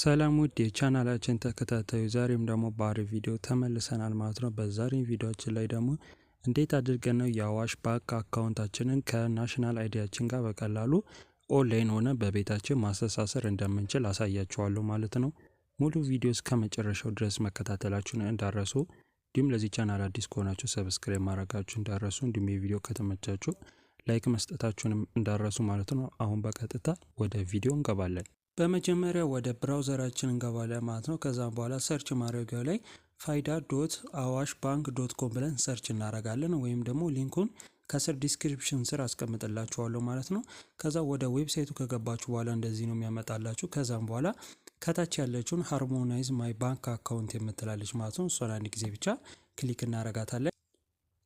ሰላም ውድ የቻናላችን ተከታታዩ ዛሬም ደግሞ በአሪፍ ቪዲዮ ተመልሰናል ማለት ነው። በዛሬ ቪዲዮአችን ላይ ደግሞ እንዴት አድርገን ነው የአዋሽ ባንክ አካውንታችንን ከናሽናል አይዲያችን ጋር በቀላሉ ኦንላይን ሆነ በቤታችን ማስተሳሰር እንደምንችል አሳያችኋለሁ ማለት ነው። ሙሉ ቪዲዮ እስከ መጨረሻው ድረስ መከታተላችሁን እንዳረሱ፣ እንዲሁም ለዚህ ቻናል አዲስ ከሆናችሁ ሰብስክራይብ ማድረጋችሁ እንዳረሱ፣ እንዲሁም የቪዲዮ ከተመቻችሁ ላይክ መስጠታችሁንም እንዳረሱ ማለት ነው። አሁን በቀጥታ ወደ ቪዲዮ እንገባለን። በመጀመሪያ ወደ ብራውዘራችን እንገባለን ማለት ነው። ከዛም በኋላ ሰርች ማድረጊያው ላይ faida.awashbank.com ብለን ሰርች እናደርጋለን፣ ወይም ደግሞ ሊንኩን ከስር ዲስክሪፕሽን ስር አስቀምጥላችኋለሁ ማለት ነው። ከዛ ወደ ዌብሳይቱ ከገባችሁ በኋላ እንደዚህ ነው የሚያመጣላችሁ። ከዛም በኋላ ከታች ያለችውን ሃርሞናይዝ ማይ ባንክ አካውንት የምትላለች ማለት ነው። እሷን አንድ ጊዜ ብቻ ክሊክ እናደርጋታለን።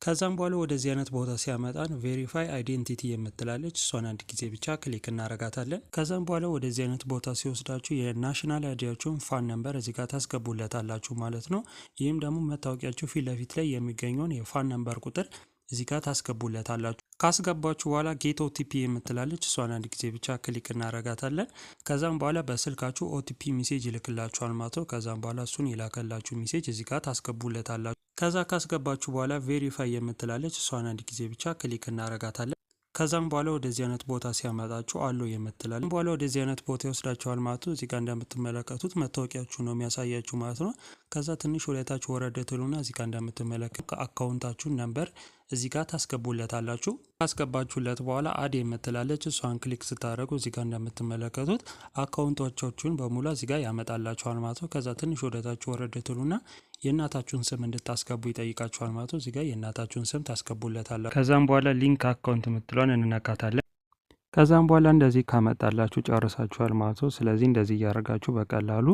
ከዛም በኋላ ወደዚህ አይነት ቦታ ሲያመጣን ቬሪፋይ አይዴንቲቲ የምትላለች እሷን አንድ ጊዜ ብቻ ክሊክ እናረጋታለን። ከዛም በኋላ ወደዚህ አይነት ቦታ ሲወስዳችሁ የናሽናል አይዲያችሁን ፋን ነምበር እዚህ ጋር ታስገቡለታላችሁ ማለት ነው። ይህም ደግሞ መታወቂያችሁ ፊት ለፊት ላይ የሚገኘውን የፋን ነምበር ቁጥር እዚህ ጋር ታስገቡለታላችሁ። ካስገባችሁ በኋላ ጌት ኦቲፒ የምትላለች እሷን አንድ ጊዜ ብቻ ክሊክ እናረጋታለን። ከዛም በኋላ በስልካችሁ ኦቲፒ ሜሴጅ ይልክላችኋል ማለት ነው። ከዛም በኋላ እሱን የላከላችሁ ሜሴጅ እዚህ ጋር ታስገቡለታላችሁ። ከዛ ካስገባችሁ በኋላ ቬሪፋይ የምትላለች እሷን አንድ ጊዜ ብቻ ክሊክ እናረጋታለን። ከዛም በኋላ ወደዚህ አይነት ቦታ ሲያመጣችሁ አሎ የምትላለች በኋላ ወደዚህ አይነት ቦታ ይወስዳችኋል ማለት ነው። እዚህ ጋር እንደምትመለከቱት መታወቂያችሁ ነው የሚያሳያችሁ ማለት ነው። ከዛ ትንሽ ወደታች ወረድ ትሉና እዚህ ጋር እንደምትመለከቱ ከአካውንታችሁ ነምበር እዚህ ጋር ታስገቡለታላችሁ። ካስገባችሁለት በኋላ አድ የምትላለች እሷን ክሊክ ስታደርጉ እዚህ ጋር እንደምትመለከቱት አካውንቶቻችሁን በሙሉ እዚህ ጋር ያመጣላችኋል ማለት ነው። ከዛ ትንሽ ወደታች ወረድ ትሉና የእናታችሁን ስም እንድታስገቡ ይጠይቃችኋል ማለት ነው። እዚህ ጋር የእናታችሁን ስም ታስገቡለታላችሁ። ከዛም በኋላ ሊንክ አካውንት የምትሏን እንነካታለን። ከዛም በኋላ እንደዚህ ካመጣላችሁ ጨርሳችኋል ማለት ነው። ስለዚህ እንደዚህ እያደረጋችሁ በቀላሉ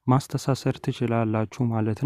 ማስተሳሰር ትችላላችሁ ማለት ነው።